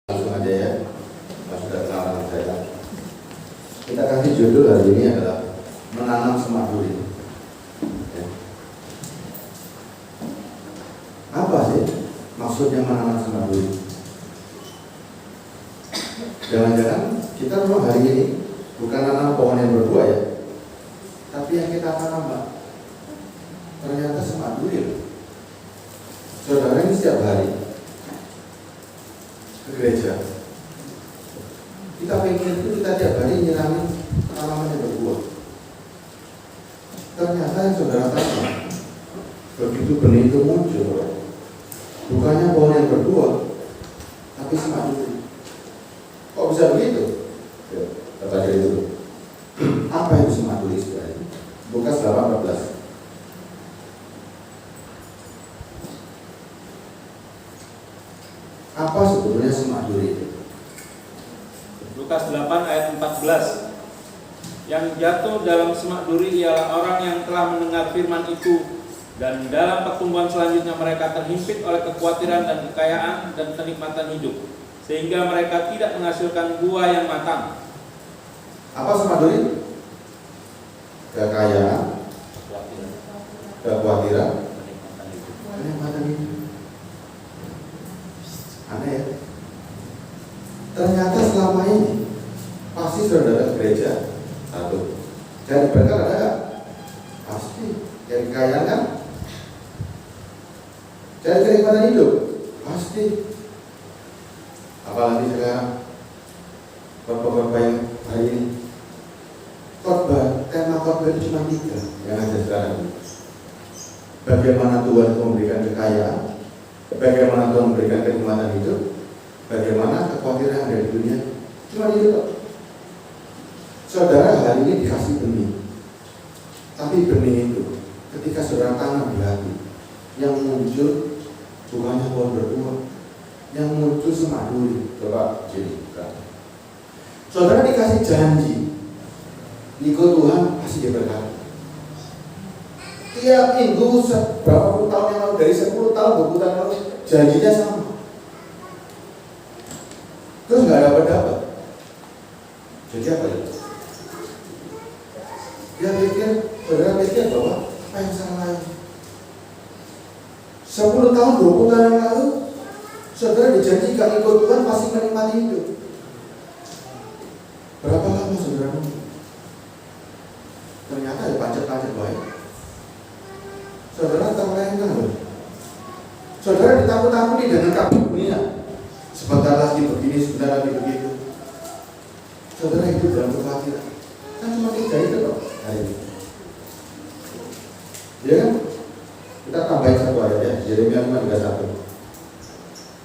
Langsung aja ya, sudah kenalan saya. Kita kasih judul hari ini adalah menanam semak duri. Ya. Apa sih maksudnya menanam semak duri? Jangan-jangan kita memang hari ini bukan nanam pohon yang berbuah ya, tapi yang kita tanam ternyata semak duri. Saudara ini setiap hari ke gereja, kita pengen itu kita tiap hari nyiramin tanaman yang berbuah. Ternyata yang saudara tanam, begitu benih itu muncul, bukannya pohon yang berbuah, tapi semak duri. Kok bisa begitu? Kita baca dulu. Apa itu semak duri sebenarnya? Lukas 8:14. Apa sebetulnya semak duri itu? Lukas 8 ayat 14. Yang jatuh dalam semak duri ialah orang yang telah mendengar firman itu, dan dalam pertumbuhan selanjutnya mereka terhimpit oleh kekhawatiran dan kekayaan dan kenikmatan hidup, sehingga mereka tidak menghasilkan buah yang matang. Apa semak duri? Kekayaan, kekhawatiran, kenikmatan hidup. Aneh ya. Ternyata selama ini pasti saudara gereja satu cari berkat ada gak? Pasti. Cari kekayaan kan? Cari kenikmatan hidup? Pasti. Apalagi sekarang khotbah yang hari ini, tema khotbah itu cuma 3 yang ada sekarang. Bagaimana Tuhan memberikan kekayaan, bagaimana Tuhan memberikan kenikmatan hidup, bagaimana kekhawatiran yang ada di dunia. Cuma itu kok. Saudara hari ini dikasih benih, tapi benih itu ketika saudara tanam di hati, yang muncul bukannya pohon berbuah, yang muncul semak duri. Coba jadi saudara dikasih janji, ikut Tuhan pasti diberkati. Tiap minggu berapa puluh tahun yang lalu, dari 10 tahun 20 tahun lalu janjinya sama, terus nggak dapat. Jadi apa itu? Saudara pikir bahwa apa yang salah lain? 10 tahun 20 tahun yang lalu saudara dijanjikan ikut Tuhan pasti menikmati hidup. Berapa lama saudara nunggu? Ternyata ada pancet-pancet baik. Saudara terlena loh. Saudara ditakut-takuti dengan kabut dunia. Sebentar lagi begini, sebentar lagi begitu. Saudara hidup dalam kekhawatiran. Kan cuma 3 itu loh hari ini. Ya kan? Kita tambahin satu ayat ya, Yeremia 5:31.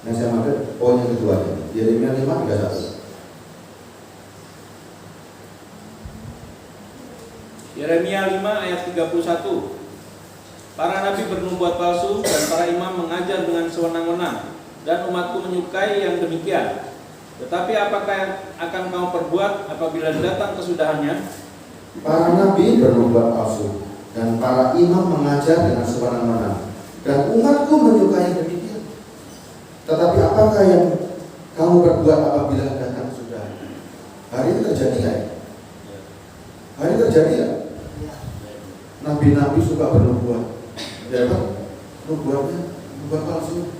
Yang saya maksud poin yang kedua ya, Yeremia 5:31. Yeremia 5 ayat 31. Para nabi bernubuat palsu dan para imam mengajar dengan sewenang-wenang, dan umatku menyukai yang demikian. Tetapi apakah yang akan kamu perbuat apabila datang kesudahannya? Para nabi bernubuat palsu dan para imam mengajar dengan sewenang-wenang, dan umatku menyukai yang demikian. Tetapi apakah yang kamu perbuat apabila datang kesudahannya? Hari ini terjadi nggak ya? Hari ini terjadi nggak? Nabi-nabi suka bernubuat, ya kan? Nubuatnya nubuat palsu.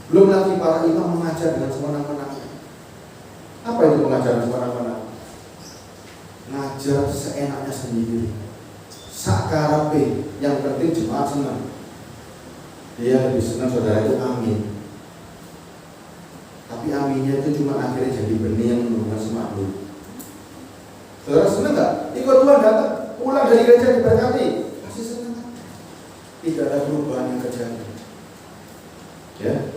Belum lagi para imam mengajar dengan sewenang-wenang. Apa itu pengajaran sewenang-wenang? Ngajar seenaknya sendiri, sakarepe, yang penting jemaat senang. Dia lebih senang saudara itu amin. Tapi aminnya itu cuma akhirnya jadi benih yang menurunkan semak duri. Saudara senang nggak? Ikut Tuhan datang, pulang dari gereja diberkati, pasti senang kan? Tidak ada perubahan yang terjadi. Ya,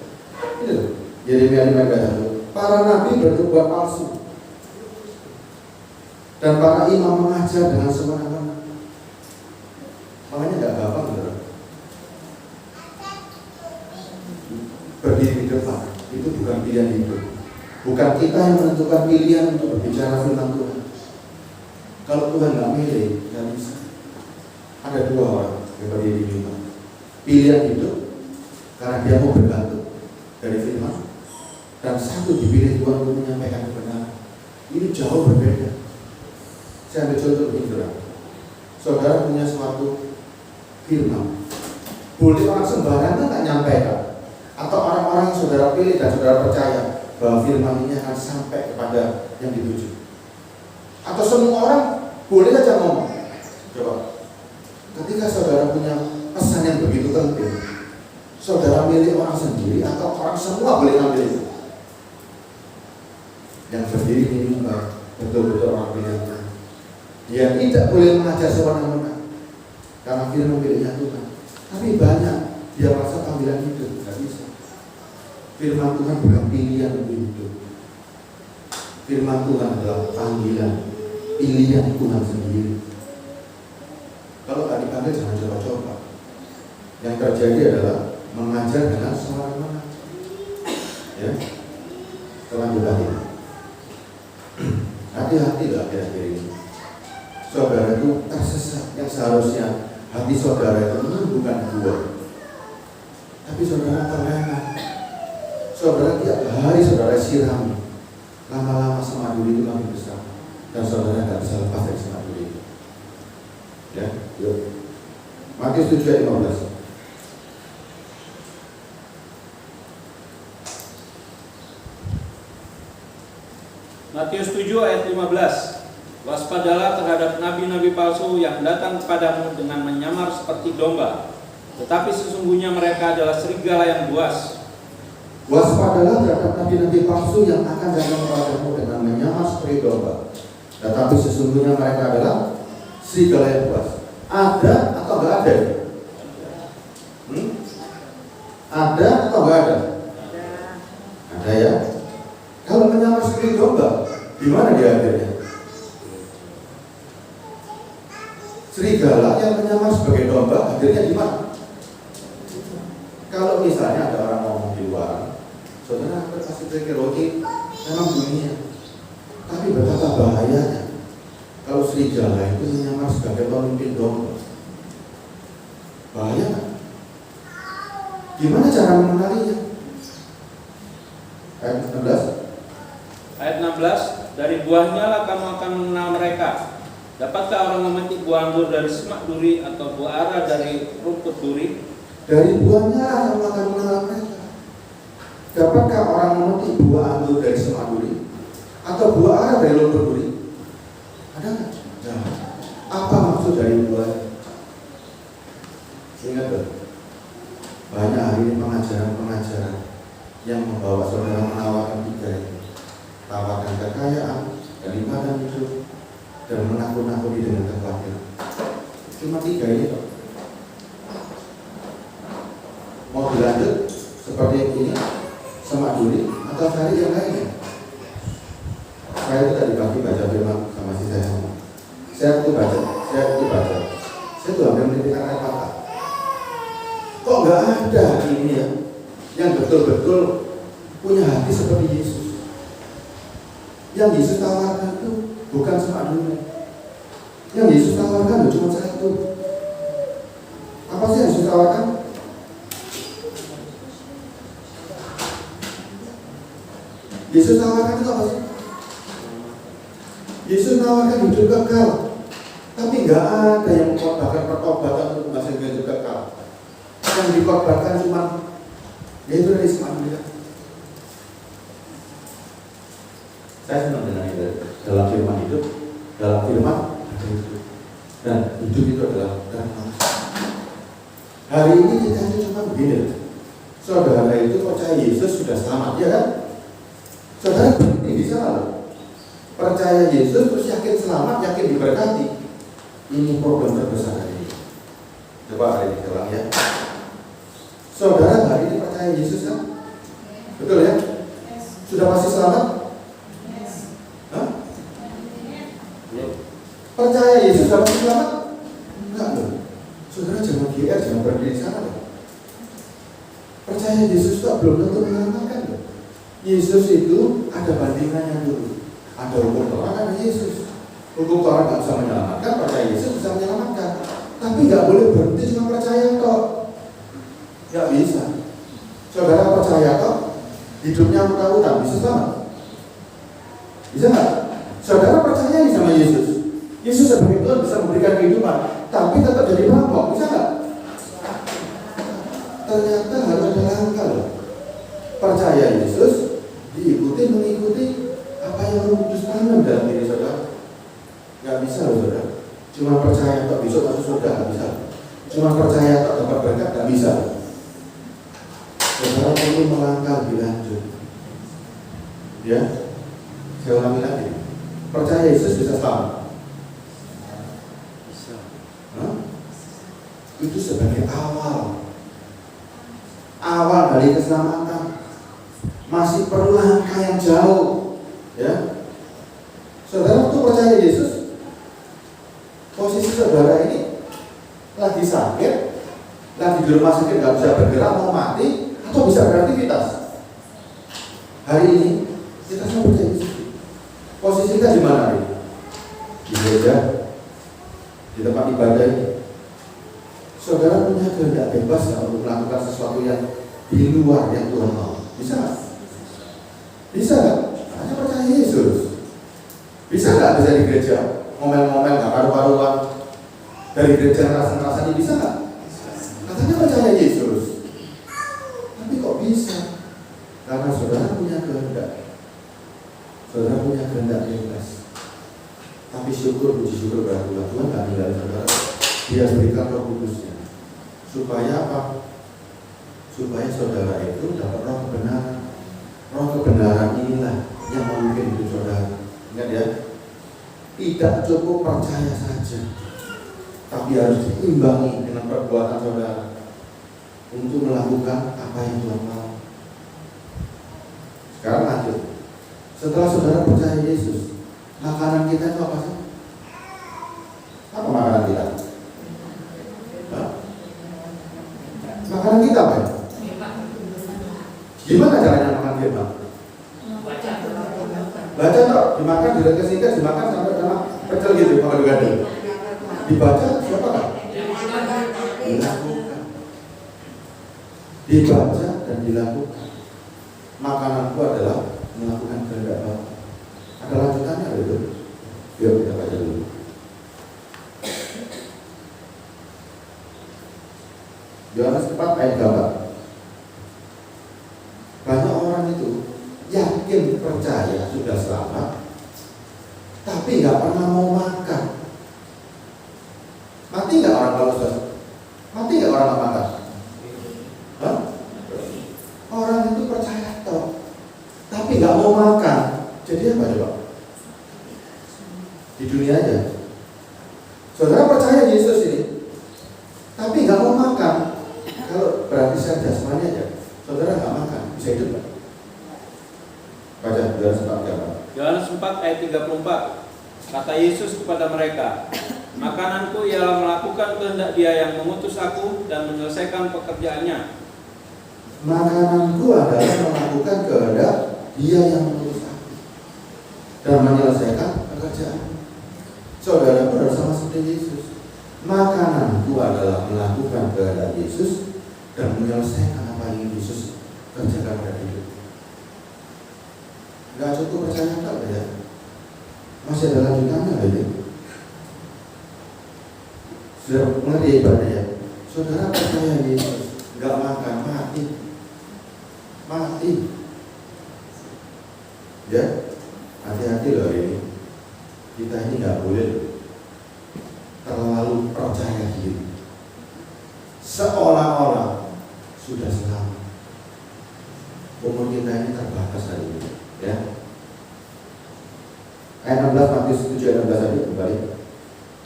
ini loh. Yeremia 5:1. Para nabi bernubuat palsu dan para imam mengajar dengan sewenang-wenang. Makanya nggak gampang, saudara. Berdiri di depan itu bukan pilihan hidup. Bukan kita yang menentukan pilihan untuk berbicara firman Tuhan. Kalau Tuhan nggak milih, nggak bisa. Ada 2 orang yang berdiri di depan. Pilihan hidup karena dia mau bergantung dari firman, dan satu dipilih Tuhan untuk menyampaikan kebenaran. Ini jauh berbeda. Saya ambil contoh begini, saudara. Saudara punya suatu firman, boleh orang sembarangan tak nyampaikan, atau orang-orang yang saudara pilih dan saudara percaya bahwa firman ini akan sampai kepada yang dituju, atau semua orang boleh saja ngomong. Coba, ketika saudara punya pesan yang begitu penting, saudara milih orang sendiri atau orang semua boleh ambil itu? Yang berdiri ini betul-betul orang pilihan Tuhan. Dia tidak boleh mengajar semena-mena karena firman pilihnya Tuhan. Tapi banyak dia merasa panggilan hidup, tidak bisa. Firman Tuhan bukan pilihan untuk hidup. Firman Tuhan adalah panggilan, pilihan Tuhan sendiri. Kalau tak dipanggil jangan coba-coba. Yang terjadi adalah mengajar dengan semena-mena. Ya, kelanjutannya. Hati-hati lah akhir-akhir ini. Saudara itu tersesat, yang seharusnya hati saudara itu bukan buah, tapi saudara terlena. Saudara tiap hari saudara siram, lama-lama semaduri itu makin besar, dan saudara tidak bisa lepas dari semaduri itu. Ya, yuk. Matius 7 ayat 15. Matius 7 ayat 15. Waspadalah terhadap nabi-nabi palsu yang datang kepadamu dengan menyamar seperti domba, tetapi sesungguhnya mereka adalah serigala yang buas. Waspadalah terhadap nabi-nabi palsu yang akan datang kepadamu dengan menyamar seperti domba, tetapi sesungguhnya mereka adalah serigala yang buas. Ada atau enggak ada? Ada atau enggak ada? Ada ya. Kalau menyamar seperti domba, di mana dia akhirnya? Serigala yang menyamar sebagai domba, akhirnya di mana? Kalau misalnya ada orang ngomong di luar, saudara pasti pikir oke, memang dunia. Tapi betapa bahayanya kalau serigala itu menyamar sebagai pemimpin domba. Bahaya kan? Gimana cara mengenalinya? Ayat 16. Ayat 16, dari buahnya lah kamu akan mengenal mereka. Dapatkah orang memetik buah anggur dari semak duri atau buah ara dari rumput duri? Dari buahnya lah kamu akan mengenal mereka. Dapatkah orang memetik buah anggur dari semak duri atau buah ara dari rumput duri? Ada nggak? Nah, apa maksud dari buah? Ingat loh, banyak hari ini pengajaran-pengajaran yang membawa saudara menawarkan tiga ini. Tawarkan kekayaan, kenikmatan hidup, dan menakut-nakuti dengan kekhawatiran. Cuma tiga ini kok. Mau dilanjut seperti ini, semak duri, atau cari yang lainnya? Saya itu tadi pagi baca firman sama si saya. Saya itu baca. Saya itu hampir menitikkan air mata. Kok nggak ada ini ya, yang betul-betul punya hati seperti Yesus? Yang Yesus tawarkan itu bukan semak duri. Yang Yesus tawarkan cuma satu. Apa sih yang Yesus tawarkan? Yesus tawarkan itu apa sih? Yesus tawarkan hidup kekal. Tapi nggak ada yang mengorbankan pertobatan untuk menghasilkan hidup kekal. Yang dikorbankan cuma yaitu dari semak duri. Saya senang dengan itu. Dalam firman hidup, dalam firman ada hidup, dan hidup itu adalah terang. Hari ini kita itu cuma begini. Saudara itu percaya Yesus sudah selamat, ya kan? Saudara berhenti di sana. Percaya Yesus terus yakin selamat, yakin diberkati. Ini problem terbesar hari ini. Coba hari ini ulang ya. Saudara hari ini percaya Yesus kan? Betul ya? Sudah pasti selamat? Percaya Yesus dapat selamat? Enggak loh. Saudara jangan GR, jangan berdiri di sana loh. Percaya Yesus itu belum tentu menyelamatkan loh. Yesus itu ada bandingannya dulu. Ada hukum Taurat, ada Yesus. Hukum Taurat nggak bisa menyelamatkan, percaya Yesus bisa menyelamatkan. Tapi nggak boleh berhenti cuma percaya kok. Nggak bisa. Saudara percaya kok? hidupnya mudah-mudahan bisa selamat? Bisa nggak? Saudara percaya nih sama Yesus. Yesus sebagai Tuhan bisa memberikan kehidupan, tapi tetap jadi perampok, bisa nggak? Ternyata harus ada langkah loh. Percaya Yesus, mengikuti apa yang Roh Kudus tanam dalam diri saudara. Nggak bisa loh saudara. Cuma percaya tak besok masuk surga, nggak bisa. Cuma percaya tak dapat berkat, nggak bisa. Saudara perlu melangkah lebih lanjut. Ya, saya ulangi lagi. Percaya Yesus bisa selamat. Itu sebagai awal dari keselamatan. Masih perlu langkah yang jauh, ya. Saudara tuh percaya Yesus, posisi saudara ini lagi sakit, lagi di rumah sakit, nggak bisa bergerak, mau mati, atau bisa beraktivitas. Hari ini kita semua percaya Yesus. Posisi kita di mana nih? Di gereja, di tempat ibadah ini. Saudara punya kehendak bebas nggak untuk melakukan sesuatu yang di luar yang Tuhan mau? Bisa nggak? Bisa nggak? Hanya percaya Yesus. Bisa nggak bisa di gereja ngomel-ngomel nggak karu-karuan dari gereja ngerasa-ngerasa ini? Bisa nggak? Katanya percaya Yesus, tapi kok bisa? Karena saudara punya kehendak. Saudara punya kehendak bebas. Tapi puji syukur berarti Tuhan nggak tinggalin saudara. Dia berikan Roh Kudusnya. Supaya apa? Supaya saudara itu dapat roh kebenaran. Roh kebenaran inilah yang memimpin hidup saudara. Ingat ya, tidak cukup percaya saja, tapi harus diimbangi dengan perbuatan saudara untuk melakukan apa yang Tuhan mau. Sekarang lanjut. Setelah saudara percaya Yesus, makanan kita itu apa sih? Apa makanan kita? Makanan kita apa ya? Gimana caranya makan firman? Baca tak? Dimakan, direkesikan, dimakan sampai sama pecel gitu, makan gado. Dibaca, siapa kan? Dilakukan. Dibaca dan dilakukan. Makananku adalah melakukan kehendak Bapa. Ada lanjutannya itu. Yuk kita baca dulu. Yohanes 4 ayat 8. Banyak orang itu yakin percaya sudah selamat, tapi nggak pernah mau makan. Mati nggak orang kalau sudah? Mati nggak orang nggak makan? Hah? Orang itu percaya toh, tapi nggak mau makan. Jadi apa coba? Di dunia aja. Saudara percaya Yesus ini, tapi nggak mau makan. Kalau berarti saya jasmani aja, saudara nggak makan, bisa hidup nggak? Baca Yohanes 4 ayat 34. Kata Yesus kepada mereka, makananku ialah melakukan kehendak Dia yang mengutus aku dan menyelesaikan pekerjaannya. Makananku adalah melakukan kehendak Dia yang mengutus aku dan menyelesaikan pekerjaan. Saudara harus sama seperti Yesus. Makananku adalah melakukan kehendak Yesus dan menyelesaikan apa yang Yesus kerjakan pada hidup. Gak cukup percaya tak ya? Masih ada lanjutannya aja. Sudah mengerti ibadah ya? Saudara percaya Yesus, gak makan, mati. Ya, hati-hati loh ini. Kita ini gak boleh terlalu percaya diri, seolah-olah sudah selamat. Umur kita ini terbatas hari ini, ya. Ayat 16 Matius 7 ayat 16 tadi kembali.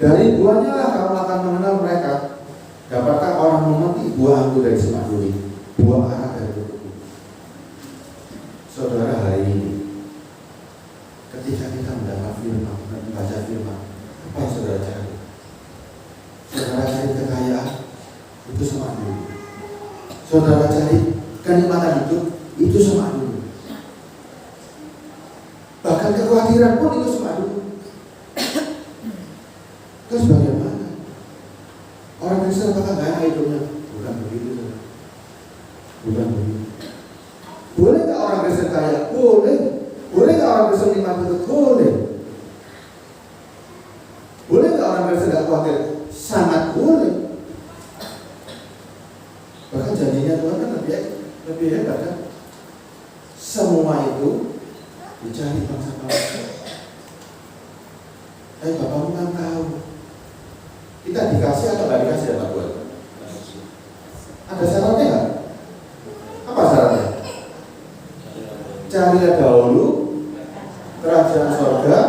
Dari buahnya lah kamu akan mengenal mereka. Dapatkah orang memetik buah anggur dari semak duri, buah ara dari kuku? Saudara, hari ini ketika kita mendapat firman, membaca firman, apa yang saudara cari? Saudara cari kekayaan, itu semak duri. Saudara cari kenikmatan hidup, itu semak duri. Bahkan kekhawatiran pun itu semak duri. Terus bagaimana? Orang Kristen apakah gaya hidupnya? Bukan begitu. Bukan begitu. Boleh nggak orang Kristen Kristen nikmati itu? Boleh. Boleh nggak orang Kristen nggak khawatir? Sangat boleh. Bahkan janjinya Tuhan kan lebih hebat kan? Semua itu dicari bangsa-bangsa. Tapi Bapakmu kan tahu. Kita dikasih atau nggak dikasih ya Pak Tuhan? Ada syaratnya nggak? Apa syaratnya? Carilah dahulu kerajaan sorga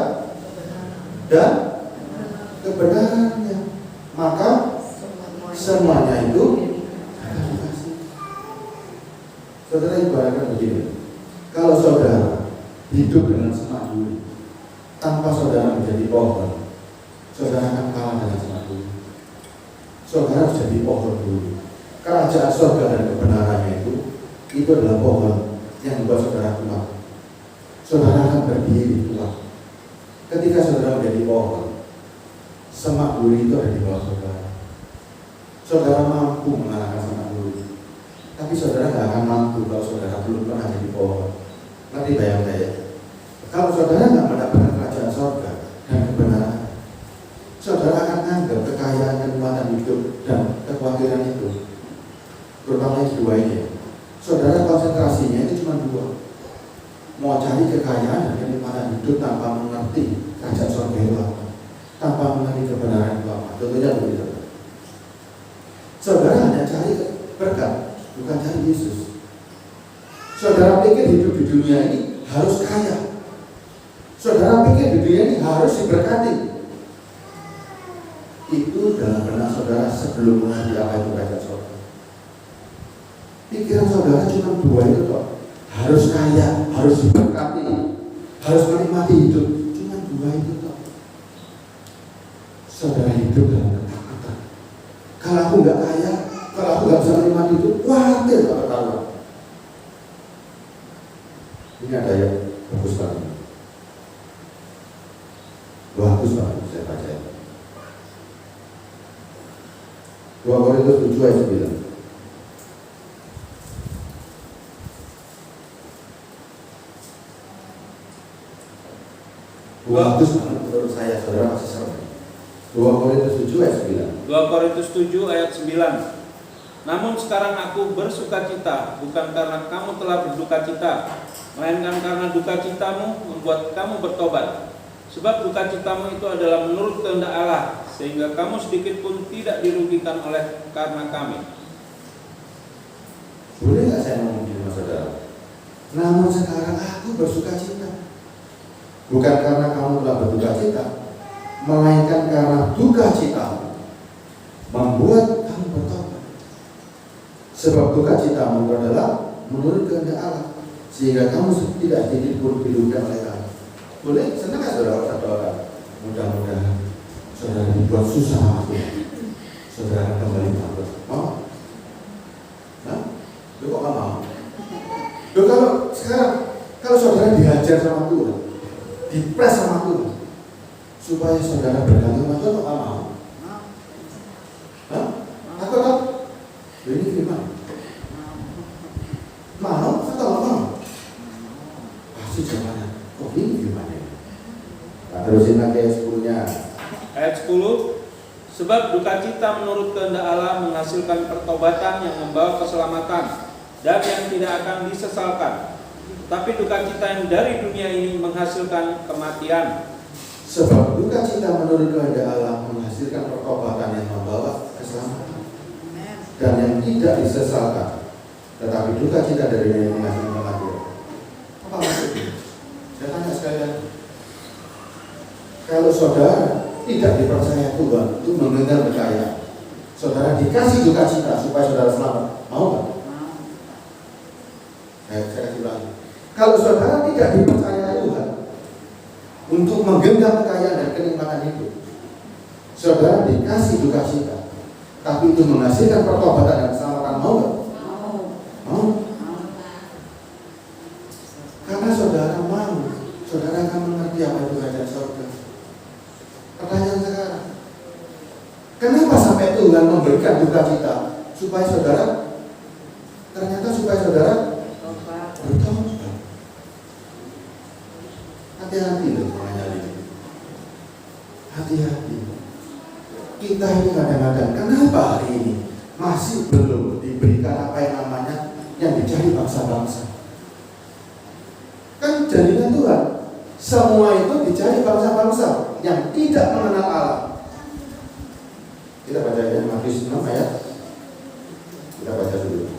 dan kebenarannya, maka semuanya itu akan dikasih. Saudara ibaratkan begini, kalau saudara hidup dengan semak duri, tanpa saudara menjadi pohon, saudara akan kalah dengan semak duri. Saudara harus jadi pohon dulu. Kerajaan surga dan kebenarannya itu adalah pohon yang membuat saudara kuat. Saudara akan berdiri kuat. Ketika saudara menjadi pohon, semak duri itu ada di bawah saudara. Saudara mampu mengalahkan semak duri, tapi saudara tidak akan mampu kalau saudara belum pernah jadi pohon. Nanti bayang saya, kalau saudara tidak mendapatkan kerajaan surga dan kebenaran, saudara akan anggap kekayaan, kenikmatan hidup dan kekhawatiran itu, terutama dua ini, saudara konsentrasinya itu cuma dua. Mau cari kekayaan dan kenikmatan hidup tanpa mengerti kerajaan surga itu apa, tanpa mengerti kebenaran itu apa. Contohnya begitu. Saudara hanya cari berkat, bukan cari Yesus. Saudara pikir hidup di dunia ini harus kaya. Saudara pikir di dunia ini harus diberkati. Itu dalam benak saudara sebelum mengerti apa itu kerajaan surga. Pikiran saudara cuma dua itu kok. Harus kaya, harus diberkati, harus menikmati hidup. Cuma dua itu kok. Saudara hidup dalam ketakutan. Kalau aku nggak kaya, kalau aku nggak bisa menikmati hidup, khawatir nggak ketahuan. Ini ada yang bagus banget. Bagus banget, saya baca ya. 2 Korintus 7 ayat 9. Bagus banget menurut saya, saudara masih serem. 2 Korintus 7 ayat 9. 2 Korintus 7 ayat 9. Namun sekarang aku bersukacita, bukan karena kamu telah bersukacita, melainkan karena duka citamu membuat kamu bertobat. Sebab duka citamu itu adalah menurut kehendak Allah, sehingga kamu sedikit pun tidak dirugikan oleh karena kami. Boleh nggak saya ngomong gini mas saudara? Namun sekarang aku bersukacita, bukan karena kamu telah berduka cita, melainkan karena duka citamu membuat kamu bertobat. Sebab duka citamu adalah menurut kehendak Allah, sehingga kamu tidak sedikit pun dirugikan oleh Allah. Boleh? Senang nggak saudara satu orang? Mudah-mudahan saudara dibuat susah aku, saudara kembali takut. Mau? Nah, lu kok nggak mau? Lu kalau sekarang kalau saudara dihajar sama Tuhan, dipres sama Tuhan, supaya saudara bergantung sama Tuhan, kok nggak mau? Hah? Aku tahu. Ini gimana? Mau atau nggak mau? Pasti jawabannya. Oh ini gimana? Nah, terusin lagi ayat 10-nya. Ayat 10. Sebab duka cita menurut kehendak Allah menghasilkan pertobatan yang membawa keselamatan dan yang tidak akan disesalkan. Tapi duka cita yang dari dunia ini menghasilkan kematian. Sebab duka cita menurut kehendak Allah menghasilkan pertobatan yang membawa keselamatan dan yang tidak disesalkan. Tetapi duka cita dari dunia ini menghasilkan kematian. Apa maksudnya? Saya tanya sekali lagi. Kalau saudara tidak dipercaya Tuhan untuk mendengar kekayaan, saudara dikasih duka cita supaya saudara selamat, mau nggak? Saya kasih lagi. Kalau saudara tidak dipercaya Tuhan untuk menggenggam kekayaan dan kenikmatan hidup, saudara dikasih duka cita, tapi itu menghasilkan pertobatan dan keselamatan, mau nggak? Mau. Karena saudara mau, saudara akan mengerti apa itu kerajaan surga. Pertanyaan sekarang, kenapa sampai Tuhan memberikan duka cita supaya saudara bertobat? Hati-hati loh semuanya ini. Hati-hati. Kita ini kadang-kadang kenapa hari ini masih belum diberikan apa yang namanya yang dicari bangsa-bangsa? Kan jadinya Tuhan, semua itu dicari bangsa-bangsa yang tidak mengenal Allah. Kita baca ya Matius 6 ayat. Kita baca dulu.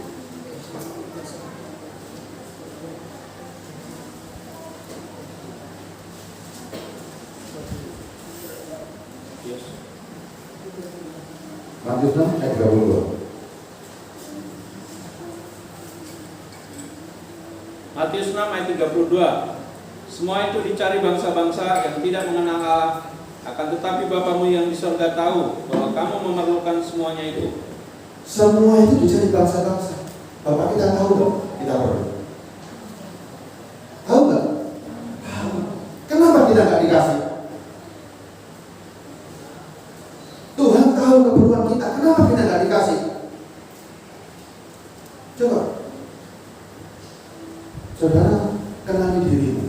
Matius 6 ayat 32. Matius 6 ayat 32. Semua itu dicari bangsa-bangsa yang tidak mengenal Allah, akan tetapi Bapamu yang di surga tahu bahwa kamu memerlukan semuanya itu. Semua itu dicari bangsa-bangsa. Bapak kita tahu dong, kita perlu. Tahu nggak? Tahu. Kenapa kita nggak dikasih? Tuhan tahu keperluan kita. Kenapa kita nggak dikasih? Coba, saudara kenali dirimu.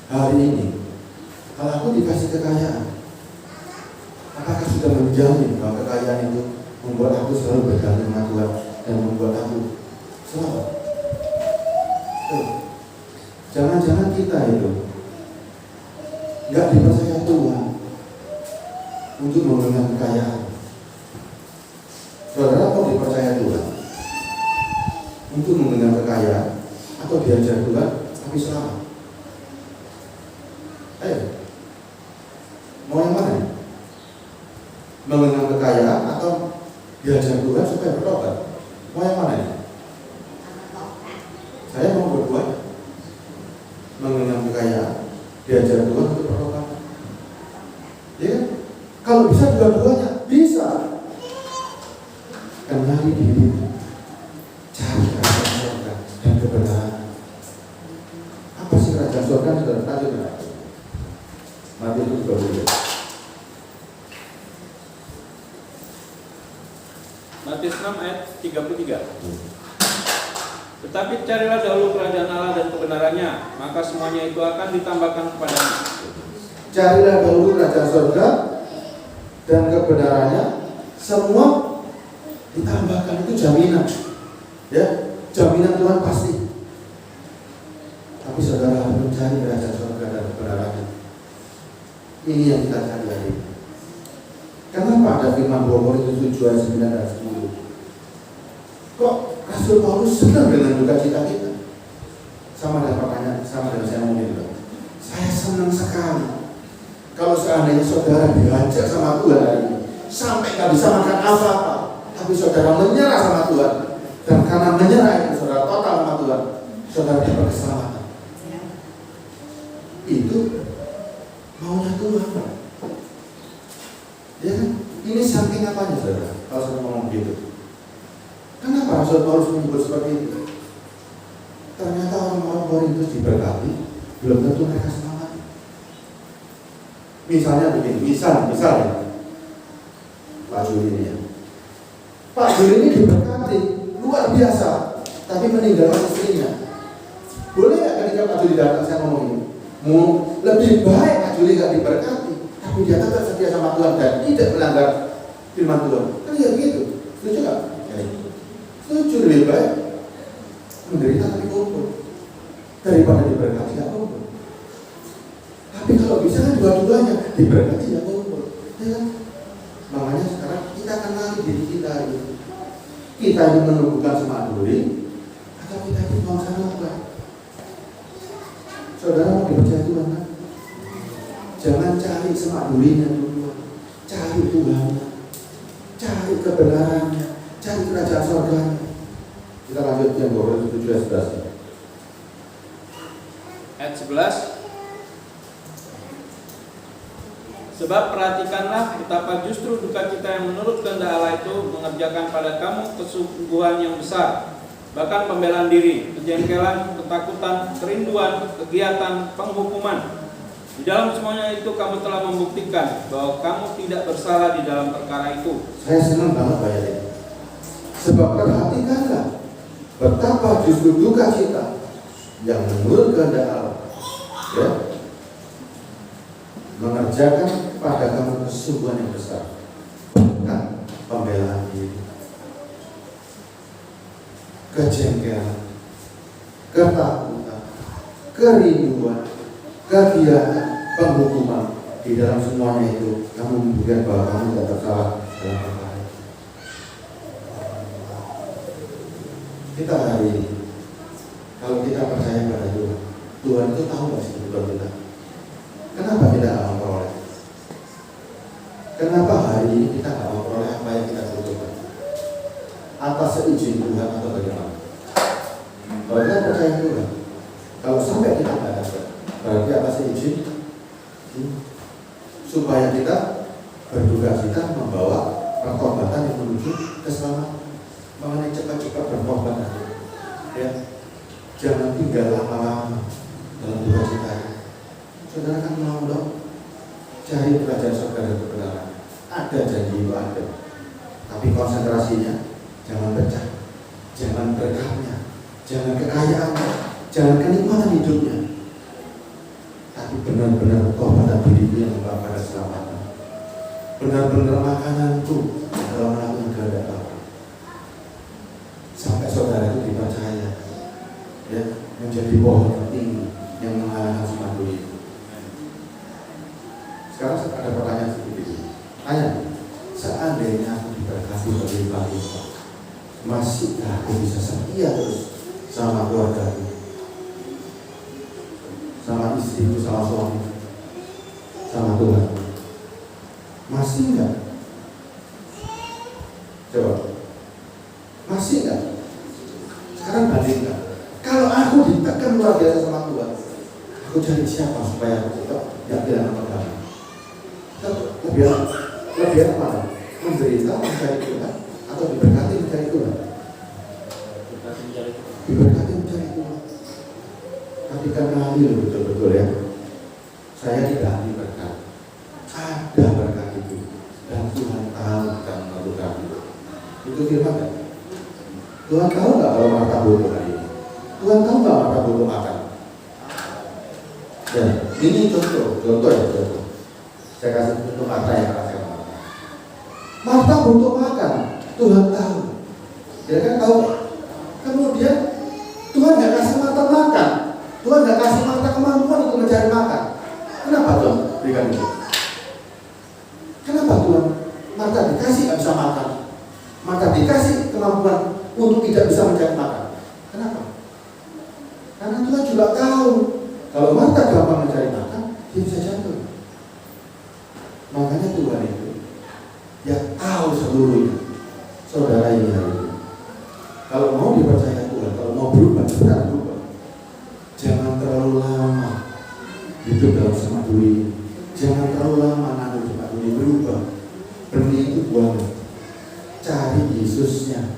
Hari ini, kalau aku dikasih kekayaan, apakah sudah menjamin bahwa kekayaan itu membuat aku selalu bergantung dengan Tuhan dan membuat aku selamat? Jangan-jangan kita itu nggak dipercaya Tuhan untuk memegang kekayaan. Saudara kok dipercaya Tuhan untuk memegang kekayaan atau diajar Tuhan tapi selamat? Mau yang mana? Memegang kekayaan atau diajar Tuhan supaya bertobat? Mau yang mana? Saya mau berdua. Mengenyam kekayaan, diajar Tuhan untuk bertobat. Ya kan? Kalau bisa dua-duanya, bisa. Kenali diri, cari kerajaan surga dan kebenaran. Apa sih kerajaan surga? Sudah tadi benar. Matius 32. Matius 6 ayat 33. Tetapi carilah dahulu kerajaan Allah dan kebenarannya, maka semuanya itu akan ditambahkan kepadamu. Carilah dahulu kerajaan surga dan kebenarannya, semua ditambahkan. Itu jaminan, ya, jaminan Tuhan pasti. Tapi saudara harus mencari kerajaan surga dan kebenarannya. Ini yang kita cari hari ini. Kenapa ada firman 2 Korintus 7 ayat 9 dan 10? Kok Rasul Paulus senang dengan duka cita kita? Sama dengan pertanyaan, sama dengan saya mungkin. Saya senang sekali kalau seandainya saudara diajak sama Tuhan hari ini, sampai nggak bisa makan apa-apa, tapi saudara menyerah sama Tuhan, dan karena menyerah itu saudara total sama Tuhan, saudara dapat keselamatan. Itu maunya Tuhan. Ya kan? Ini saking apanya saudara? Kalau saya ngomong begitu, kenapa Rasul Paulus menyebut seperti itu? Ternyata orang-orang Korintus diberkati, belum tentu mereka selamat. Misalnya begini, misalnya Pak Juli ini ya. Pak Juli ini diberkati luar biasa, tapi meninggalkan istrinya. Boleh nggak ketika Pak Juli datang saya ngomong ini? Lebih baik Pak Juli nggak diberkati, tapi dia tetap setia sama Tuhan dan tidak melanggar firman Tuhan. Kan ya begitu, setuju nggak? Setuju, lebih baik menderita tapi kumpul daripada diberkati nggak kumpul. Tapi kalau bisa kan dua-duanya, diberkati nggak kumpul, ya kan? Makanya sekarang kita kenali diri kita ini. Kita ini menumbuhkan semak duri atau kita ini bangsa apa? Saudara mau dipercaya Tuhan kan? Jangan cari semak durinya dulu, cari Tuhan, cari kebenarannya, cari kerajaan surganya. Kita lanjut yang 2 Korintus 7 ayat 11. Ayat 11. Sebab perhatikanlah betapa justru duka cita yang menurut kehendak Allah itu mengerjakan pada kamu kesungguhan yang besar, bahkan pembelaan diri, kejengkelan, ketakutan, kerinduan, kegiatan, penghukuman. Di dalam semuanya itu kamu telah membuktikan bahwa kamu tidak bersalah di dalam perkara itu. Saya senang banget bayar ini. Sebab perhatikanlah betapa justru duka cita yang menurut kehendak Allah, ya, mengerjakan pada kamu kesungguhan yang besar, bukan pembelaan diri, kejengkelan, ketakutan, kerinduan, kegiatan, penghukuman. Di dalam semuanya itu kamu membuktikan bahwa kamu tidak bersalah dalam perkara. Kita hari ini, kalau kita percaya pada Tuhan, Tuhan itu tahu nggak sih kebutuhan kita? Kenapa kita nggak memperoleh? Kenapa hari ini kita nggak memperoleh apa yang kita butuhkan? Atas seizin Tuhan atau bagaimana? Kalau kita percaya Tuhan, kalau sampai kita nggak dapat, berarti atas seizin supaya kita berduka cita membawa pertobatan yang menuju keselamatan. Mengenai cepat-cepat berkorban aja, ya, jangan tinggal lama-lama dalam duka cita. Saudara kan mau dong cari kerajaan surga dan kebenaran. Ada janji itu ada, tapi konsentrasinya jangan pecah, jangan berkahnya, jangan kekayaannya, jangan kenikmatan hidupnya, tapi benar-benar pertobatan diri yang membawa pada keselamatan. Benar-benar makananku dalam melakukan kehendak Allah. Sampai saudara itu dipercaya, ya, menjadi pohon yang tinggi yang mengalahkan semua dunia. Sekarang ada pertanyaan seperti ini. Tanya, seandainya aku diberkati berlimpah-limpah, masihkah aku bisa setia terus sama keluargaku, sama istriku, sama suami, sama Tuhan? Masih enggak? Coba, masih enggak? Sekarang bandingkan. Kalau aku ditekan luar biasa sama Tuhan, aku cari siapa supaya aku tetap tidak kehilangan pegangan? Lebih enak mana? Menderita mencari Tuhan atau diberkati mencari Tuhan? Diberkati mencari Tuhan. Tapi karena adil betul-betul, ya, saya tidak ahli berkat. Ada berkat itu dan Tuhan tahu kita melakukan itu. Itu firman kan? Tuhan tahu nggak kalau Marta butuh hari ini? Tuhan tahu nggak Marta butuh makan? Ya, ini contoh ya, contoh. Saya kasih contoh Marta yang kasih Marta. Marta butuh makan, Tuhan tahu. Dia kan tahu. Kemudian Tuhan nggak kasih Marta makan, Tuhan nggak kasih Marta kemampuan untuk mencari makan. Kenapa Tuhan berikan itu? Kenapa Tuhan Marta dikasih nggak bisa makan, Marta dikasih kemampuan untuk tidak bisa mencari makan? Kenapa? Karena Tuhan juga tahu kalau Marta gampang mencari makan, dia bisa jatuh. Makanya Tuhan itu yang tahu seluruhnya. Saudara ini hari ini, kalau mau dipercaya Tuhan, kalau mau berubah, benar berubah. Jangan terlalu lama hidup dalam semak duri. Jangan terlalu lama nanggung semak duri, berubah. Benih itu buang. Cari Yesusnya.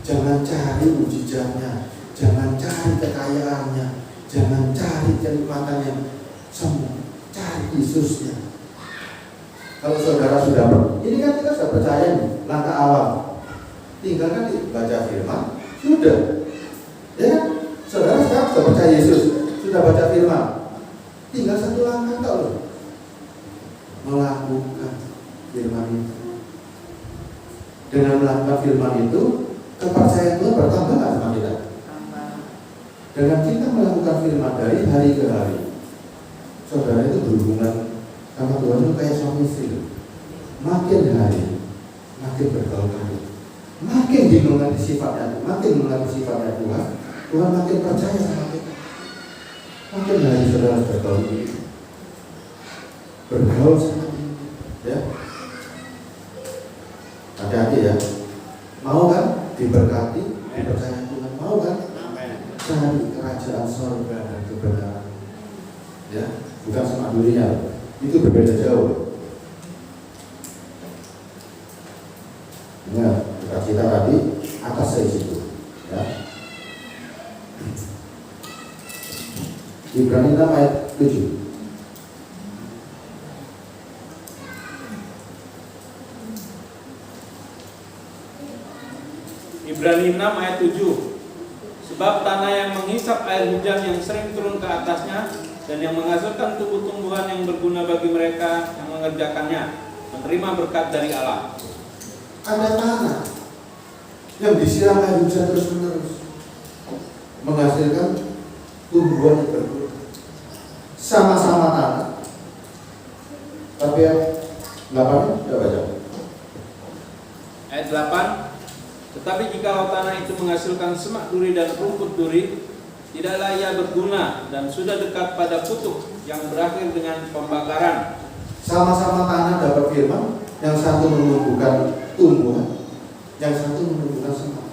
Jangan cari mujizatnya, jangan cari kekayaannya, jangan cari kenikmatannya. Semua cari Yesusnya. Kalau saudara sudah, ini kan kita sudah percaya nih, langkah awal. Tinggal kan baca firman, sudah. Ya kan? Saudara sekarang sudah percaya Yesus, sudah baca firman. Tinggal satu langkah tak loh. Melakukan firman itu. Dengan melakukan firman itu, kepercayaan Tuhan bertambah nggak sama kita? Dengan kita melakukan firman dari hari ke hari, saudara itu berhubungan sama Tuhan itu kayak suami istri. Makin hari, makin bergaul-gaul, makin dimengerti sifatnya, makin mengerti sifatnya Tuhan, Tuhan makin percaya sama kita. Makin hari saudara bergaul sama dia, ya. Hati-hati ya. Mau kan diberkati, dipercaya Tuhan, mau kan? Cari kerajaan surga dan kebenaran. Ya, bukan semak durinya. Itu berbeda jauh. Ingat, cita-cita tadi atas itu, ya. Ibrani 6 ayat 7. Ibrani 6 ayat 7. Sebab tanah yang menghisap air hujan yang sering turun ke atasnya dan yang menghasilkan tumbuh-tumbuhan yang berguna bagi mereka yang mengerjakannya, menerima berkat dari Allah. Ada tanah yang disiram air hujan terus-menerus, menghasilkan tumbuhan yang berguna. Sama-sama tanah. Tapi yang 8 tidak baca. Ayat 8, tetapi jikalau tanah itu menghasilkan semak duri dan rumput duri, tidaklah ia berguna dan sudah dekat pada kutuk yang berakhir dengan pembakaran. Sama-sama tanah dapat firman, yang satu menumbuhkan tumbuhan, yang satu menumbuhkan semak.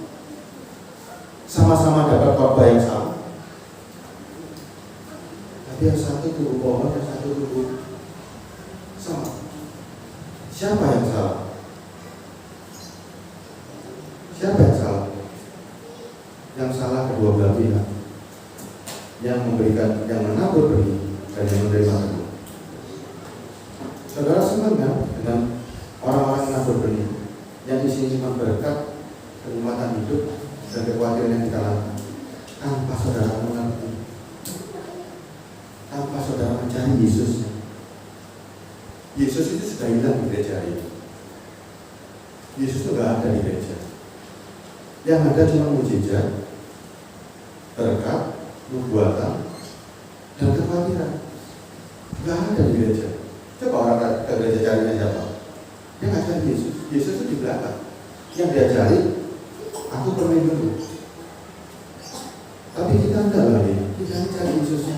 Sama-sama dapat khotbah yang sama, tapi yang satu tumbuh pohon, yang satu tumbuh semak. Siapa yang salah? Siapa yang salah? Yang salah kedua belah pihak, yang memberikan, yang menabur benih dan yang menerima benih. Saudara senang kan dengan orang-orang yang menabur benih, yang isinya cuma berkat, kenikmatan hidup, dan kekhawatiran yang kita lakukan, tanpa saudara mengerti, tanpa saudara mencari Yesus. Yesus itu sudah hilang di gereja ini. Yesus itu gak ada di gereja. Yang ada cuma mujizat, berkat, nubuatan, dan kekhawatiran. Gak ada di gereja. Coba orang ke gereja carinya siapa? Dia nggak cari Yesus. Yesus itu di belakang. Yang dia cari, aku permain dulu. Tapi kita enggak lagi. Kita cari Yesusnya.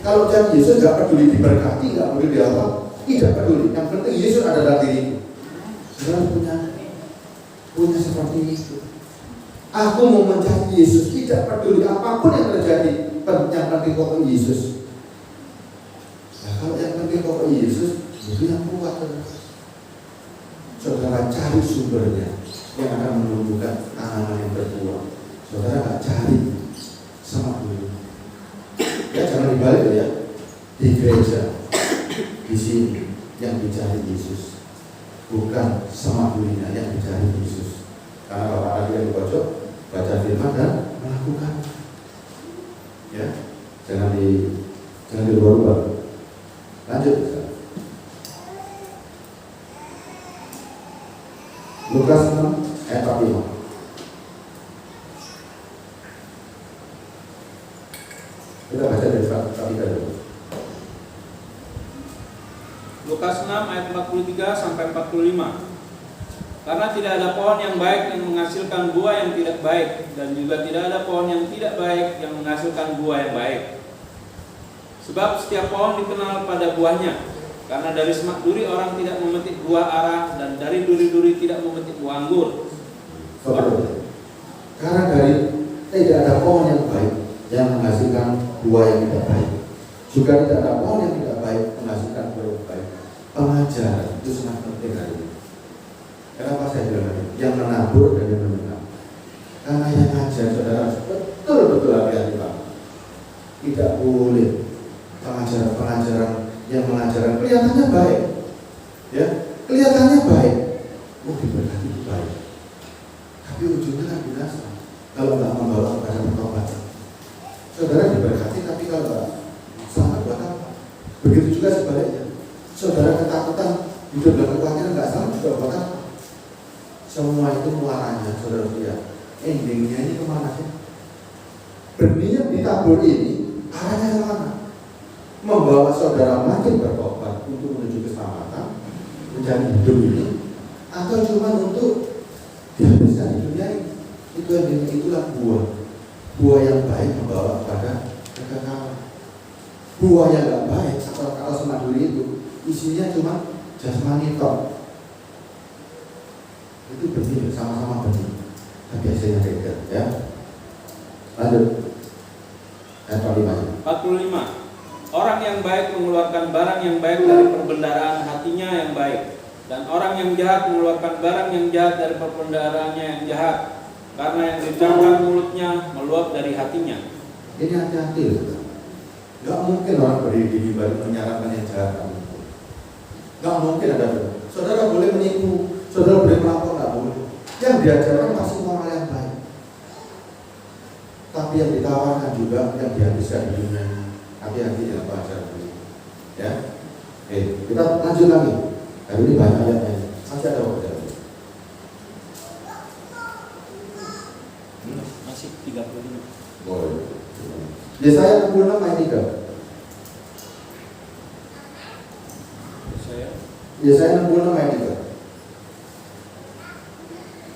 Kalau cari Yesus gak peduli diberkati, gak peduli apa, tidak peduli. Yang penting Yesus ada dalam diri. Saudara punya seperti itu. Aku mau mencari Yesus, tidak peduli apapun yang terjadi. Yang penting pokok Yesus. Nah, kalau yang penting pokok Yesus, itu yang kuat. Saudara cari sumbernya yang akan menumbuhkan tanaman yang berbuah. Saudara nggak cari semak dulu. Ya jangan dibalik ya. Di gereja, di sini yang dicari Yesus, bukan semak dulunya yang dicari Yesus. Karena Bapak tadi yang di pojok baca firman dan melakukan. Ya, jangan dirubah-rubah. Lanjut. Lukas 6 ayat 45. Kita baca dari 43 dulu. Lukas 6 ayat 43 sampai 45. Karena tidak ada pohon yang baik yang menghasilkan buah yang tidak baik, dan juga tidak ada pohon yang tidak baik yang menghasilkan buah yang baik. Sebab setiap pohon dikenal pada buahnya. Karena dari semak duri orang tidak memetik buah ara, dan dari duri-duri tidak memetik buah anggur. Karena dari tidak ada pohon yang baik yang menghasilkan buah yang tidak baik, juga tidak ada pohon yang tidak baik menghasilkan buah yang baik. Pengajaran itu sangat penting hari ini. Kenapa saya bilang tadi? Yang menabur dan yang mendengar. Karena yang ngajar saudara betul-betul hati-hati Pak. Tidak boleh pengajaran yang mengajarkan kelihatannya baik, ya kelihatannya baik, diberkati itu baik, tapi ujungnya kan binasa kalau nggak membawa kepada pertobatan. Saudara diberkati, tapi kalau nggak selamat buat apa? Begitu juga sebaliknya. Saudara ketakutan, hidup dalam kekhawatiran nggak selamat juga buat apa? Semua itu muaranya, saudara lihat, endingnya ini kemana sih? Benih yang ditabur ini arahnya kemana? Membawa saudara makin bertobat untuk menuju keselamatan, mencari hidup ini, atau cuma untuk dihabiskan di dunia ini? Itu yang itulah buah yang baik membawa kepada kekekalan. Buah yang nggak baik, atau kalau semak duri itu isinya cuma jasmani tok. Itu benih, sama-sama benih, tapi hasilnya beda, ya. Lanjut ayat 45. Orang yang baik mengeluarkan barang yang baik dari perbendaharaan hatinya yang baik, dan orang yang jahat mengeluarkan barang yang jahat dari perbendaharaannya yang jahat, karena yang diucapkan mulutnya meluap dari hatinya. Ini hati-hati, nggak mungkin orang berdiri di balik menyarankan yang jahat. Nggak mungkin ada. Saudara boleh menipu, saudara boleh melakukan, nggak boleh. Yang diajarkan pasti moral yang baik, tapi yang ditawarkan juga yang dihabiskan di dunia ini. Hati-hati ya. Lanjut lagi. Hari ini banyak ayatnya. Masih ada waktu. Masih 35. Boleh. Yesaya 66 ayat 3. Yesaya 66 ayat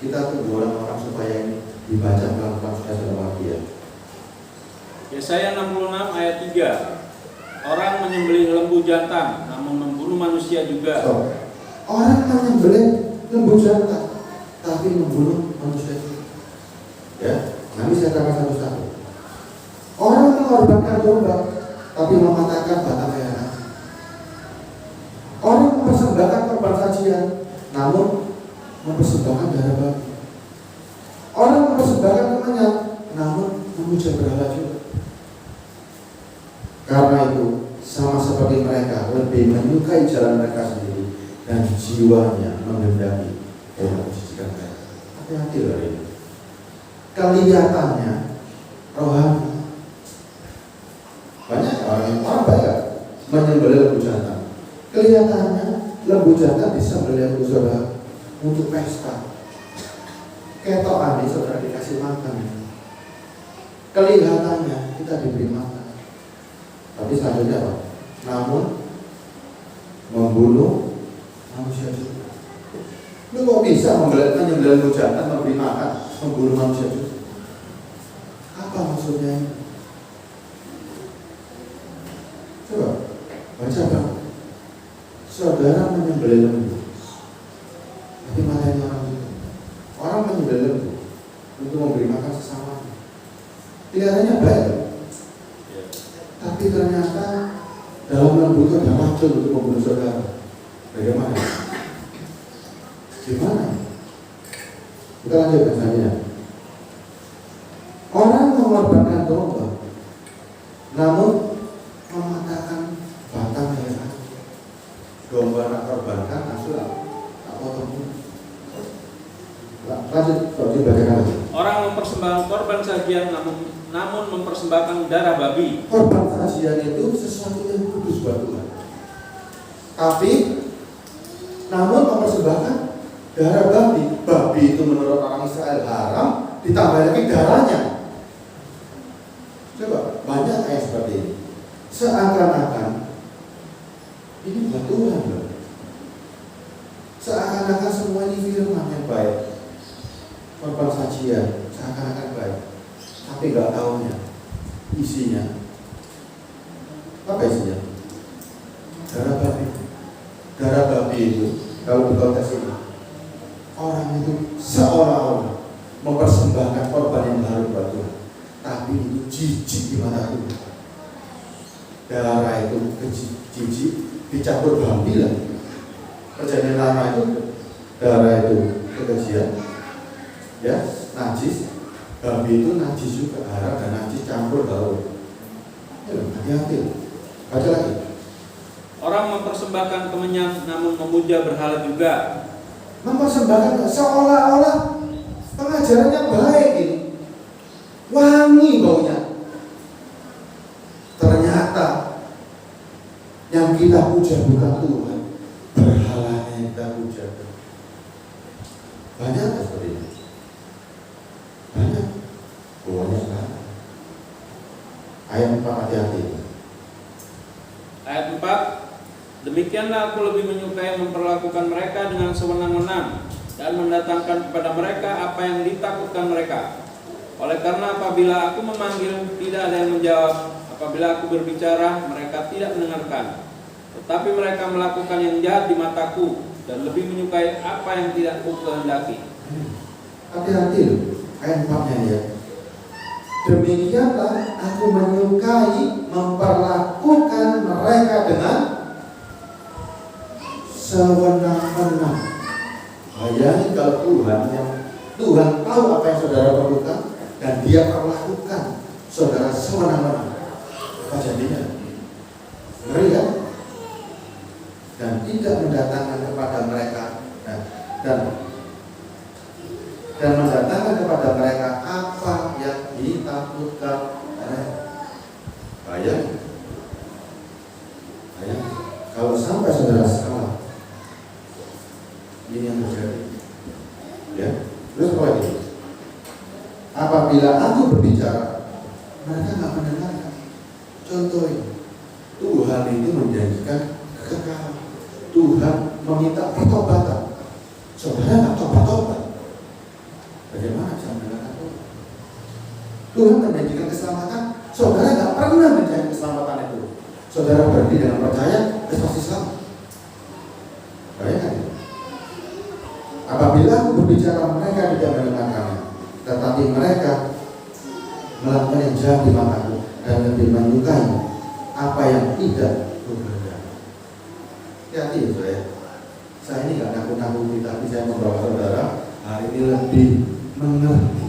3. Kita tunggu orang-orang supaya ini dibaca pelan-pelan supaya sudah mengerti ya. Yesaya 66 ayat 3. Orang menyembelih lembu jantan, namun membunuh manusia juga. So, orang menyembelih lembu jantan, tapi membunuh manusia juga. Ya, nanti saya terangkan satu-satu. Orang mengorbankan domba, tapi mematahkan batang merah. Orang mempersembahkan korban sajian, namun mempersembahkan darah babi. Orang mempersembahkan kemenyan, namun memuja berhala juga. Karena itu, sama seperti mereka lebih menyukai jalan mereka sendiri dan jiwanya menghendaki orang mensucikan mereka. Hati-hati loh ini. Kelihatannya rohani. Banyak orang banyak menyembelih lembu jantan. Kelihatannya lembu jantan bisa beli saudara untuk pesta. Ketokan ini saudara dikasih makan. Kelihatannya kita diberi makan. Tapi selanjutnya apa? Namun membunuh manusia juga. Lu kok bisa menyembelih lembu jantan, memberi makan, membunuh manusia juga? Apa maksudnya ini? Coba baca bang. Saudara menyembelih lembu, tapi matanya orang itu. Orang menyembelih lembu untuk memberi makan sesama. Kelihatannya baik, tapi ternyata dalam lembu itu ada racun untuk membunuh saudara. Bagaimana? Gimana? Kita lanjut misalnya. Orang mengorbankan domba, namun mematahkan batang merah. Domba nak korbankan, asulah tak potong. Lanjut, dibacakan lagi. Orang mempersembahkan korban sajian, namun mempersembahkan darah babi. Korban sajian itu sesuatu yang kudus buat Tuhan. Tapi, namun mempersembahkan darah babi. Babi itu menurut orang Israel haram, ditambah lagi darahnya. Coba, banyak ayat seperti ini. Seakan-akan ini buat Tuhan loh. Seakan-akan semua ini firman yang baik. Korban sajian seakan-akan baik, tapi nggak tahunya isinya apa isinya? Darah babi. Darah babi itu kalau di konteks ini orang itu seolah-olah mempersembahkan korban yang baru buat Tuhan, tapi itu jijik di mata Tuhan. Darah itu jijik dicampur babi lah. Perjanjian lama itu darah itu kekejian, ya najis. Babi itu najis juga, darah dan najis campur baur. Hati-hati. Baca lagi. Orang mempersembahkan kemenyan, namun memuja berhala juga. Mempersembahkan seolah-olah pengajarannya baik ini, wangi baunya. Ternyata yang kita puja bukan Tuhan, berhalanya yang kita puja. Banyak seperti ini. Banyak. Banyak kan? Ayat 4, hati-hati. Ayat 4. Demikianlah aku lebih menyukai memperlakukan mereka dengan sewenang-wenang dan mendatangkan kepada mereka apa yang ditakutkan mereka. Oleh karena apabila aku memanggil, tidak ada yang menjawab. Apabila aku berbicara, mereka tidak mendengarkan. Tetapi mereka melakukan yang jahat di mataku dan lebih menyukai apa yang tidak aku kehendaki. Hati-hati loh, ayat 4-nya ya. Demikianlah aku menyukai memperlakukan mereka dengan sewenang-wenang. Bayangin kalau Tuhan tahu apa yang saudara perlukan dan Dia perlakukan saudara sewenang-wenang. Apa jadinya? Ngeri kan? Dan tidak mendatangkan kepada mereka dan mendatangkan kepada mereka apa yang ditakutkan mereka. Bayangin kalau sampai saudara salah apabila aku berbicara, mereka nggak mendengarkan. Contoh ini, Tuhan itu menjanjikan kekekalan. Tuhan meminta pertobatan. Saudara nggak tobat-tobat, bagaimana cara mendengarkan Tuhan? Tuhan menjanjikan keselamatan. Saudara nggak pernah mencari keselamatan itu. Saudara berhenti dengan percaya, pasti selamat. Bayangkan itu. Apabila aku berbicara, mereka tidak mendengarkannya, tetapi mereka melakukan yang jahat di mataku dan lebih menyukai apa yang tidak berbeda. Hati-hati ya saudara. Saya ini nggak nakut-nakuti, tapi saya membawa saudara hari ini lebih mengerti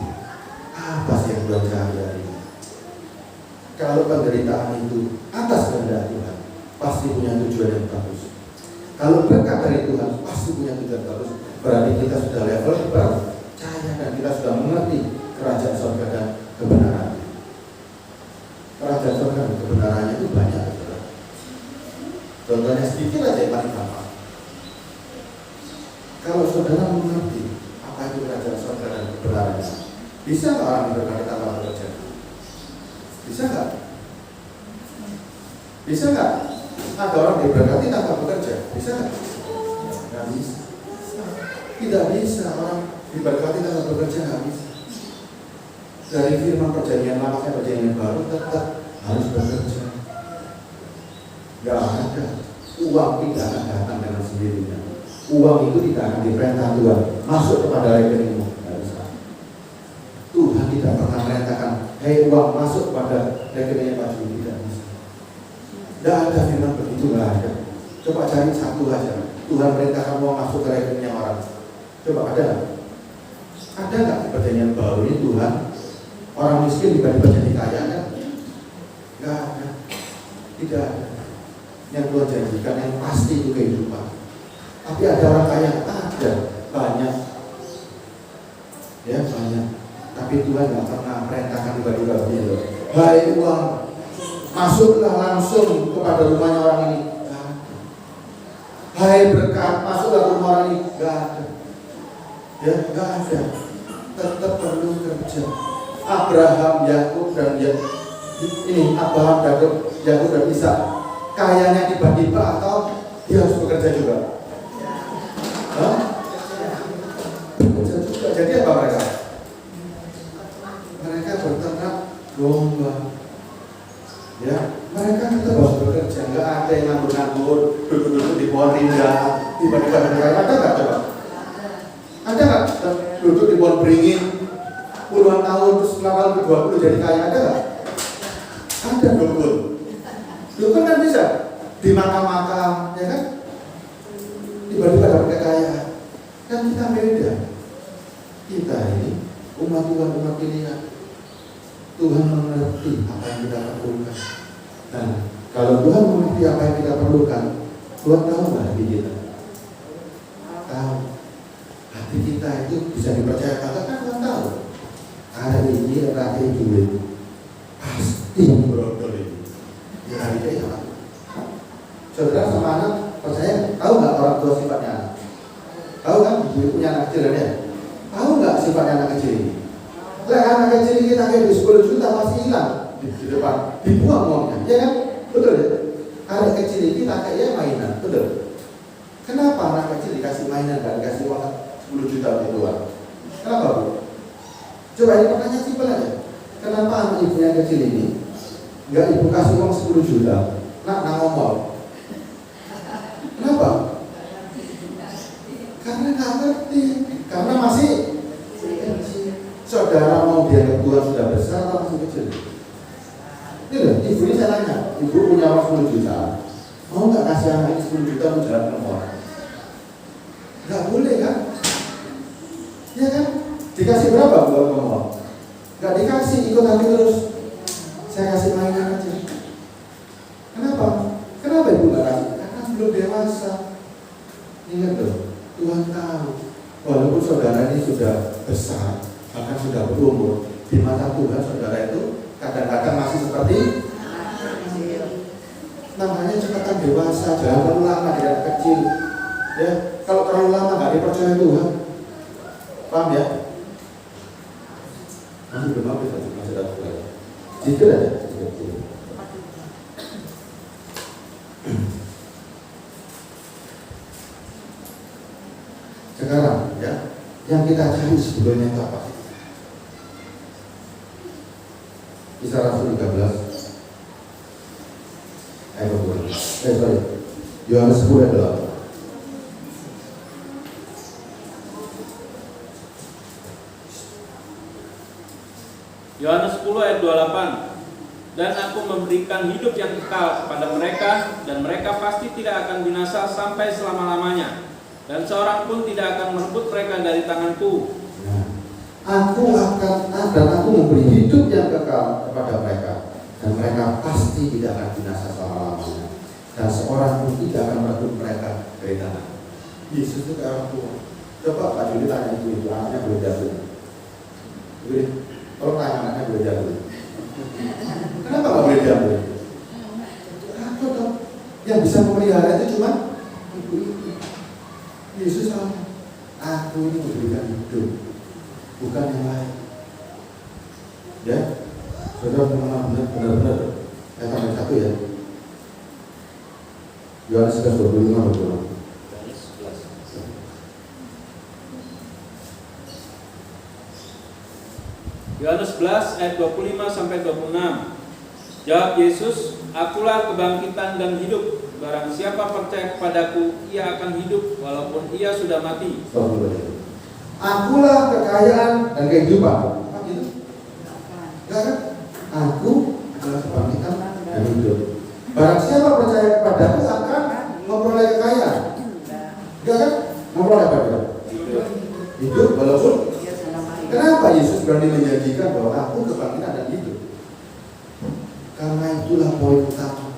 apa sih yang Tuhan cari hari ini. Kalau penderitaan itu atas kehendak Tuhan, pasti punya tujuan yang bagus. Kalau berkat dari Tuhan, pasti punya tujuan bagus. Berarti kita sudah level percaya dan kita sudah mengerti kerajaan surga dan kebenaran. Kerajaan surga dan kebenarannya itu banyak. Saudara. Contohnya sedikit aja yang paling gampang. Kalau saudara mengerti apa itu kerajaan surga dan kebenarannya, bisa nggak orang berkata tanpa bekerja? Bisa nggak? Bisa nggak? Ada orang diberkati tanpa bekerja? Bisa nggak? Nggak bisa. Tidak bisa orang diberkati tanpa bekerja, nggak bisa. Dari firman perjanjian lama ke perjanjian baru tetap harus bekerja. Nggak ada. Uang tidak akan datang dengan sendirinya. Uang itu tidak akan diperintah Tuhan masuk kepada rekeningmu. Nggak bisa. Tuhan tidak pernah merintahkan, hei uang masuk pada rekeningnya Pak Juli, tidak bisa. Tidak ada firman begitu, nggak ada. Coba cari satu aja. Tuhan perintahkan uang masuk ke rekeningnya orang. Coba ada? Ada nggak di perjanjian baru ini Tuhan orang miskin tiba-tiba jadi kaya kan? Nggak ada. Tidak ada. Yang Tuhan janjikan yang pasti itu kehidupan. Tapi ada orang kaya, ada banyak, ya banyak. Tapi Tuhan nggak pernah perintahkan tiba-tiba begitu. Hai uang, masuklah langsung kepada rumahnya orang ini. Hai berkat, masuklah ke rumah orang ini. Nggak ada. Ya nggak ada. Tetap perlu kerja. Abraham, Yakub dan Abraham, Yakub dan Ishak. Kayanya tiba-tiba atau dia harus bekerja juga? Bekerja juga. Jadi apa mereka? Mereka berternak domba. Ya, mereka tetap harus bekerja. Enggak ada yang nganggur-nganggur, duduk-duduk di pohon rindang, tiba-tiba berkaya. Ada nggak coba? Ada nggak duduk di pohon beringin puluhan tahun terus tahun ke-20 jadi kaya? Ada nggak? Ada dukun. Dukun kan bisa di makam-makam, ya kan? Tiba-tiba dapat kekayaan. Kan kita beda. Kita ini umat Tuhan, umat pilihan. Tuhan mengerti apa yang kita perlukan. Nah, kalau Tuhan mengerti apa yang kita perlukan, Tuhan tahu nggak hati kita? Tahu. Hati kita itu bisa dipercaya kan Tuhan tahu. Hari ini rakyat duit pasti berodol ini. Ya hari ini apa? Saudara sama anak percaya, tahu nggak orang tua sifatnya anak? Tahu kan ibu punya anak kecil ya? Tahu nggak sifatnya anak kecil ini? Anak kecil kita kayak 10 juta masih hilang di depan, dibuang uangnya, ya kan? Betul ya? Anak kecil ini kita kayak mainan, betul? Kenapa anak kecil dikasih mainan dan dikasih uang 10 juta itu uang? Kenapa bu? Coba ini pertanyaan simpel aja. Kenapa anak ibu yang kecil ini nggak ibu kasih uang 10 juta? Nak ngomong. Kenapa? Karena nggak ngerti. Karena masih kecil. Saudara mau dianggap Tuhan sudah besar atau masih kecil? Ini loh, ibu ini saya tanya, ibu punya uang 10 juta, mau nggak kasih anak ini 10 juta untuk jalan ke mall? Nggak boleh kan? Ya kan? Dikasih berapa buat ke mall? Nggak dikasih, ikut lagi terus. Saya kasih mainan aja. Kenapa? Kenapa ibu nggak kasih? Karena belum dewasa. Ingat loh, Tuhan tahu. Walaupun saudara ini sudah besar, bahkan sudah berumur, di mata Tuhan saudara itu kadang-kadang masih seperti namanya cepetan dewasa, jangan terlalu lama tidak kecil. Ya, kalau terlalu lama nggak dipercaya Tuhan, paham ya? Masih belum habis, masih ada lagi. Sedikit aja, sedikit. Sekarang ya, yang kita cari sebetulnya itu apa? Kisah Rasul 13 ayat 20. Yohanes 10 ayat 8. Yohanes 10 ayat 28. Dan aku memberikan hidup yang kekal kepada mereka, dan mereka pasti tidak akan binasa sampai selama-lamanya, dan seorang pun tidak akan merebut mereka dari tanganku. Aku memberi hidup yang kekal kepada mereka, dan mereka pasti tidak akan binasa selama-lamanya, dan seorang pun tidak akan merebut mereka dari tangan. Yesus itu kayak orang tua. Coba Pak Juli tanya itu anaknya boleh jatuh. Jadi, kalau tanya anaknya boleh jatuh. Kenapa nggak boleh jatuh? Aku dong. Yang bisa memelihara itu cuma ibu. Yesus sama. Aku ini memberikan hidup, bukan yang lain. Ya, saudara benar-benar. Ayat tambah 1 ya. Yohanes 11:25 betul. Yohanes 11 ayat 25 sampai 26. Jawab Yesus, akulah kebangkitan dan hidup. Barang siapa percaya kepadaku, ia akan hidup walaupun ia sudah mati. Akulah kekayaan dan kehidupan. Apa gitu? Enggak kan? Aku adalah kebangkitan dan hidup. Barang siapa percaya kepadaku akan memperoleh kekayaan. Enggak kan? Memperoleh apa? Hidup walaupun. Kenapa Yesus berani menjanjikan bahwa aku kebangkitan dan hidup? Karena itulah poin utama.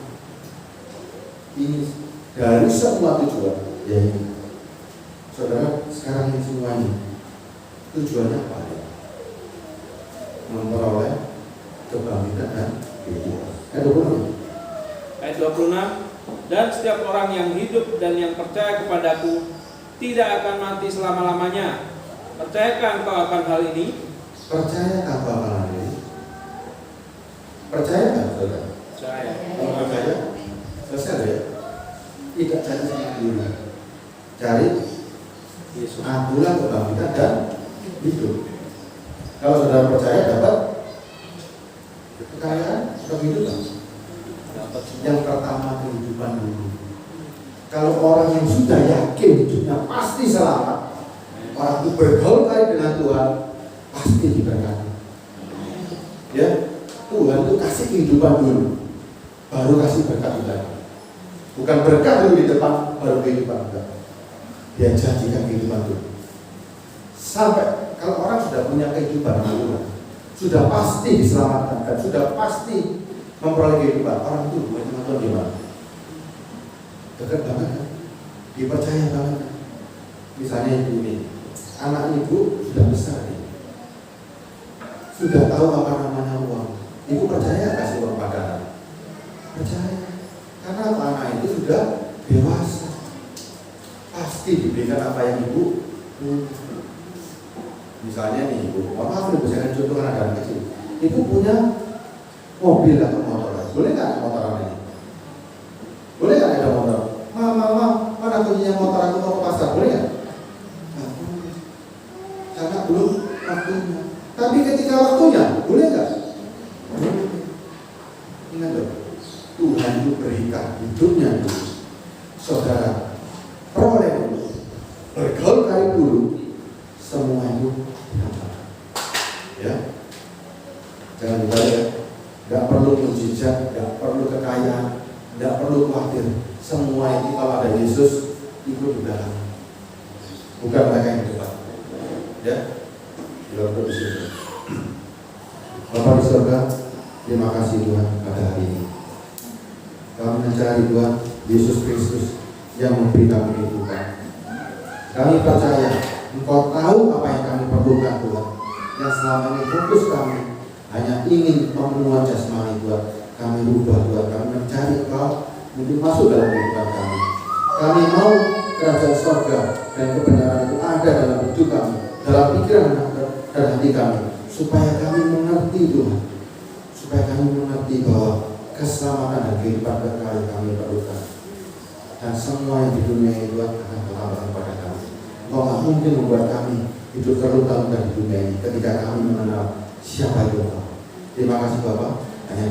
Ini dari semua tujuan, ya ini. Saudara, sekarang ini semuanya tujuannya apa ya? Memperoleh kebangkitan dan kehidupan. Ayat 26. Dan setiap orang yang hidup dan yang percaya kepadaku tidak akan mati selama-lamanya. Percayakah engkau akan hal ini? Percaya apa hal ini? Percaya nggak, saudara? Percaya. Kalau percaya, selesai ya. Tidak cari sendiri, cari Yesus. Akulah kebangkitan dan hidup. Kalau saudara percaya dapat kekayaan atau kehidupan. Yang pertama kehidupan dulu. Kalau orang yang sudah yakin hidupnya pasti selamat, orang itu bergaul dengan Tuhan pasti diberkati. Ya, Tuhan itu kasih kehidupan dulu, baru kasih berkat lagi. Bukan berkat dulu di depan, baru kehidupan. Dia janjikan kehidupan dulu. Sampai kalau orang sudah punya kehidupan Tuhan, sudah pasti diselamatkan dan sudah pasti memperoleh kehidupan, orang itu bukan Tuhan gimana? Dekat banget kan? Dipercaya banget kan? Misalnya ibu ini, anak ibu sudah besar nih, sudah tahu apa namanya uang. Ibu percaya kasih uang pada anak? Percaya. Karena anak itu sudah dewasa, pasti diberikan apa yang ibu. Misalnya nih ibu, maaf ibu saya contoh anak kecil, ibu punya mobil atau motor, boleh nggak motor ini? Boleh nggak ada motor? Mama, mana kuncinya motor aku mau ke pasar, boleh nggak? Karena belum waktunya. Tapi ketika waktunya, boleh nggak? Ingat loh, Tuhan itu berikan hidupnya dulu. Saudara, peroleh dulu, bergaul kali dulu, semua itu dapat. Ya, jangan lupa ya, nggak perlu mujizat, nggak perlu kekayaan, nggak perlu khawatir. Semua ini kalau ada Yesus ikut di belakang, bukan mereka yang depan. Ya, bilang di situ. Bapak di surga, terima kasih Tuhan pada hari ini. Kami mencari Tuhan Yesus Kristus yang memberi kami kehidupan. Kami percaya Engkau tahu apa yang kami perlukan Tuhan. Yang selama ini fokus kami hanya ingin pemenuhan jasmani Tuhan. Kami rubah Tuhan, kami mencari Engkau untuk masuk dalam kehidupan kami. Kami mau kerajaan surga dan kebenaran itu ada dalam hidup kami, dalam pikiran dan hati kami, supaya kami mengerti Tuhan, supaya kami mengerti bahwa keselamatan dan kehidupan kekal kami perlukan, dan semua yang di dunia itu akan berlalu pada kami. Kau tak mungkin membuat kami hidup terluka di dunia ini ketika kami mengenal siapa itu Kau. Terima kasih Bapak. Hanya